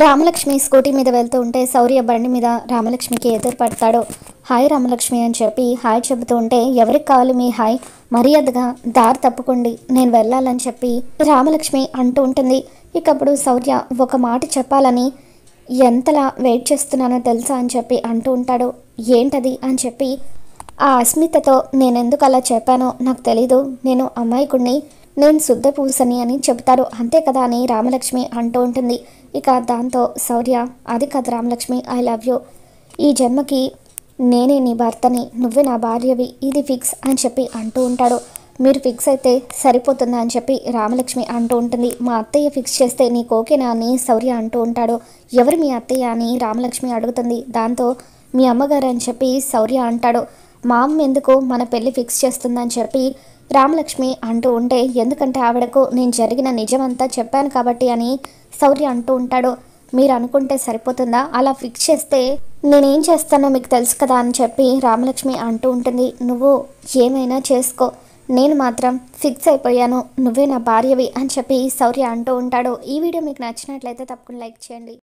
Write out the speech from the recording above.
Ramalakshmi scooty మీద వెళ్తూ ఉంటే శౌర్య బండి మీద రామలక్ష్మికి ఎదురుపడతాడు. హాయ్ రామలక్ష్మి అని చెప్పి హాయ్ చెబుతూ ఉంటే, ఎవరికి కావాలి మీ హాయ్, మర్యాదగా దారి తప్పుకోండి, నేను వెళ్ళాలని చెప్పి రామలక్ష్మి అంటూ ఉంటుంది. ఇకప్పుడు శౌర్య ఒక మాట చెప్పాలని ఎంతలా వెయిట్ చేస్తున్నానో తెలుసా అని చెప్పి అంటూ ఉంటాడు. ఏంటది అని చెప్పి, ఆ అస్మితతో నేనెందుకు అలా చెప్పానో నాకు తెలీదు, నేను అమాయకుడిని, నేను శుద్ధ పూసని అని చెబుతారు, అంతే కదా అని రామలక్ష్మి అంటూ ఉంటుంది. ఇక దాంతో శౌర్య, అది కాదు రామలక్ష్మి, ఐ లవ్ యూ, ఈ జన్మకి నేనే నీ భర్తని, నువ్వే నా భార్యవి, ఇది ఫిక్స్ అని చెప్పి అంటూ ఉంటాడు. మీరు ఫిక్స్ అయితే సరిపోతుందా అని చెప్పి రామలక్ష్మి అంటూ ఉంటుంది. మా అత్తయ్య ఫిక్స్ చేస్తే నీకు ఓకేనా అని శౌర్య అంటూ ఉంటాడు. ఎవరు మీ అత్తయ్య అని రామలక్ష్మి అడుగుతుంది. దాంతో మీ అమ్మగారు అని చెప్పి శౌర్య అంటాడు. మా అమ్మ ఎందుకు మన పెళ్ళి ఫిక్స్ చేస్తుందని చెప్పి రామలక్ష్మి అంటూ ఉంటే, ఎందుకంటే ఆవిడకు నేను జరిగిన నిజమంతా చెప్పాను కాబట్టి అని శౌర్య అంటూ ఉంటాడు. మీరు అనుకుంటే సరిపోతుందా, అలా ఫిక్స్ చేస్తే నేనేం చేస్తానో మీకు తెలుసు కదా అని చెప్పి రామలక్ష్మి అంటూ ఉంటుంది. నువ్వు ఏమైనా చేసుకో, నేను మాత్రం ఫిక్స్ అయిపోయాను, నువ్వే నా భార్యవి అని చెప్పి శౌర్య అంటూ ఉంటాడు. ఈ వీడియో మీకు నచ్చినట్లయితే తప్పకుండా లైక్ చేయండి.